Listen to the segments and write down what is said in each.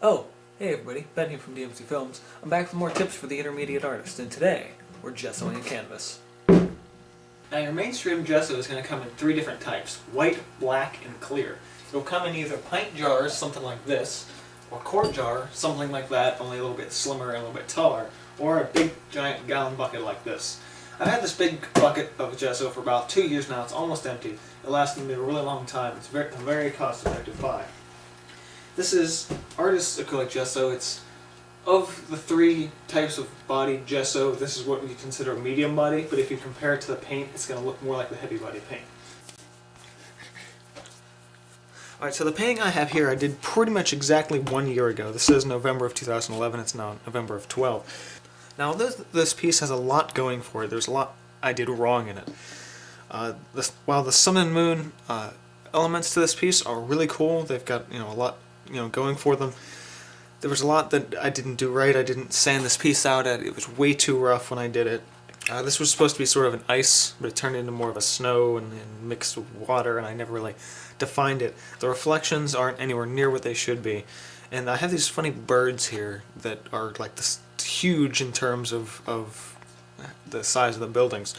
Oh, hey everybody, Ben here from DMC Films. I'm back with more tips for the intermediate artist, and today we're gessoing a canvas. Now your mainstream gesso is going to come in three different types: white, black, and clear. It'll come in either pint jars, something like this, or quart jar, something like that, only a little bit slimmer and a little bit taller, or a big giant gallon bucket like this. I've had this big bucket of gesso for about 2 years now. It's almost empty. It lasted me a really long time. It's a very cost-effective buy. This is artist's acrylic gesso. It's of the three types of body gesso, this is what we consider a medium body, but if you compare it to the paint, it's going to look more like the heavy body paint. Alright, so the painting I have here I did pretty much exactly 1 year ago. This is November of 2011, it's now November of 12. Now this piece has a lot going for it. There's a lot I did wrong in it. While the sun and moon elements to this piece are really cool, they've got a lot going for them. There was a lot that I didn't do right. I didn't sand this piece out. It was way too rough when I did it. This was supposed to be sort of an ice, but it turned into more of a snow and mixed with water, and I never really defined it. The reflections aren't anywhere near what they should be. And I have these funny birds here that are like this huge in terms of the size of the buildings.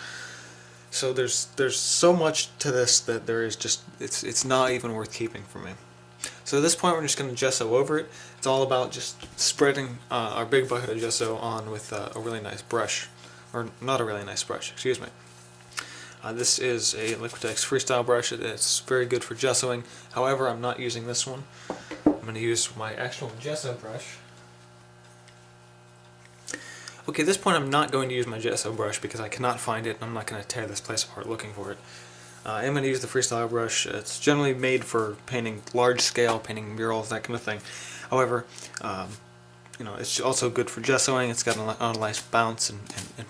So there's so much to this that there is just it's not even worth keeping for me. So at this point we're just going to gesso over it. It's all about just spreading our big bucket of gesso on with a really nice brush. Or not a really nice brush, excuse me. This is a Liquitex Freestyle Brush. It's very good for gessoing. However, I'm not using this one. I'm going to use my actual gesso brush. Okay, at this point I'm not going to use my gesso brush because I cannot find it and I'm not going to tear this place apart looking for it. I'm going to use the Freestyle Brush. It's generally made for painting large scale, painting murals, that kind of thing. However, it's also good for gessoing. It's got a nice bounce and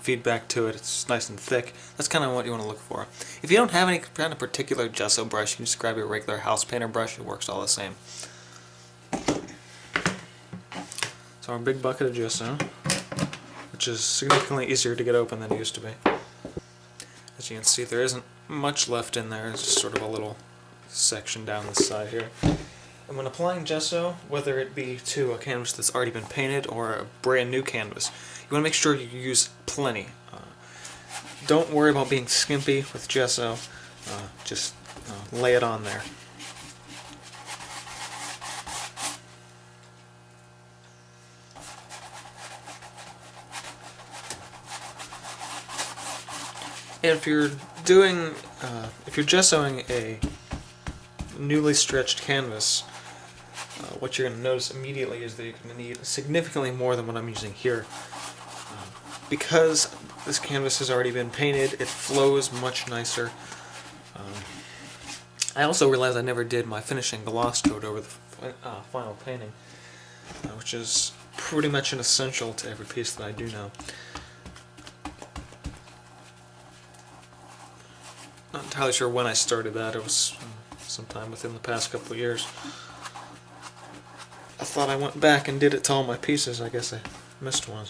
feedback to it. It's nice and thick. That's kind of what you want to look for. If you don't have any kind of particular gesso brush, you can just grab your regular house painter brush. It works all the same. So our big bucket of gesso, which is significantly easier to get open than it used to be. As you can see, there isn't much left in there. It's just sort of a little section down the side here. And when applying gesso, whether it be to a canvas that's already been painted or a brand new canvas, you want to make sure you use plenty. Don't worry about being skimpy with gesso. Just lay it on there. And if you're gessoing a newly stretched canvas, what you're going to notice immediately is that you're going to need significantly more than what I'm using here. Because this canvas has already been painted, it flows much nicer. I also realized I never did my finishing gloss coat over the final painting, which is pretty much an essential to every piece that I do now. Not entirely sure when I started that. It was sometime within the past couple of years. I thought I went back and did it to all my pieces. I guess I missed one.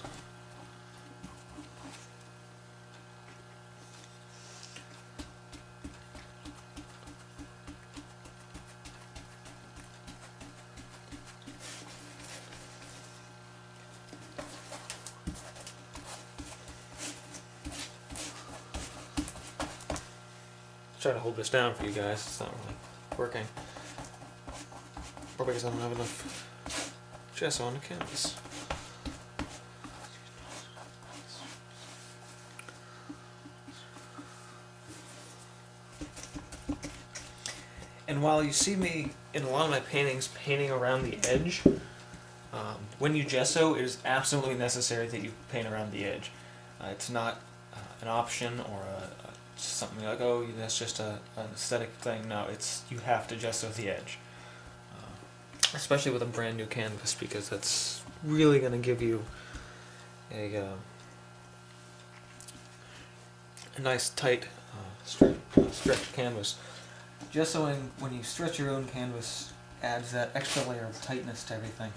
Try to hold this down for you guys. It's not really working. Probably because I don't have enough gesso on the canvas. And while you see me in a lot of my paintings painting around the edge, when you gesso, it is absolutely necessary that you paint around the edge. It's not an option or something like, oh, that's just an aesthetic thing. No, you have to gesso the edge. Especially with a brand new canvas, because that's really going to give you a nice tight stretched canvas. Gessoing, when you stretch your own canvas, adds that extra layer of tightness to everything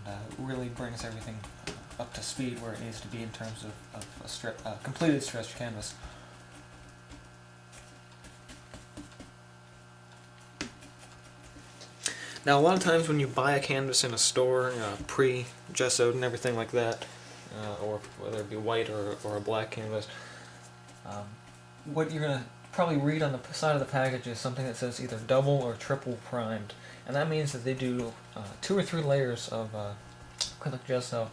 and really brings everything up to speed where it needs to be in terms of a completed stretched canvas. Now, a lot of times when you buy a canvas in a store, pre-gessoed and everything like that, or whether it be white or a black canvas, what you're going to probably read on the side of the package is something that says either double or triple primed. And that means that they do 2 or 3 layers of acrylic gesso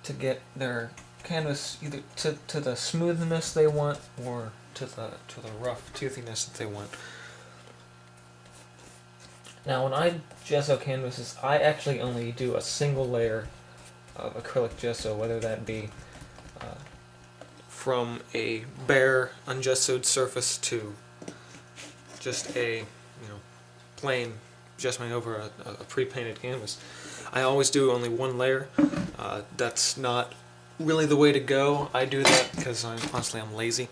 to get their canvas either to the smoothness they want or to the rough toothiness that they want. Now, when I gesso canvases, I actually only do a single layer of acrylic gesso, whether that be from a bare ungessoed surface to just a plain gessoing over a pre-painted canvas. I always do only 1 layer. That's not really the way to go. I do that because I'm lazy,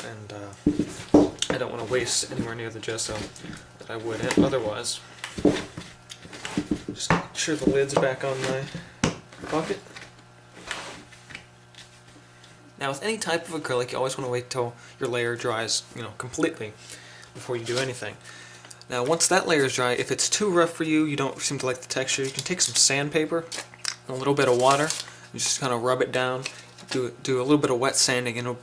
and I don't want to waste anywhere near the gesso that I would otherwise. Just make sure the lid's back on my bucket. Now, with any type of acrylic, you always want to wait till your layer dries, completely before you do anything. Now, once that layer is dry, if it's too rough for you, you don't seem to like the texture, you can take some sandpaper and a little bit of water and just kind of rub it down. Do a little bit of wet sanding, and it'll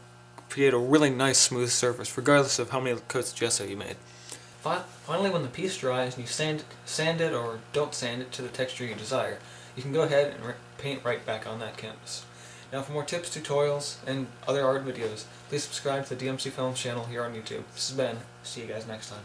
create a really nice smooth surface, regardless of how many coats of gesso you made. Finally, when the piece dries and you sand it or don't sand it to the texture you desire, you can go ahead and paint right back on that canvas. Now, for more tips, tutorials, and other art videos, please subscribe to the DMC Films channel here on YouTube. This is Ben. See you guys next time.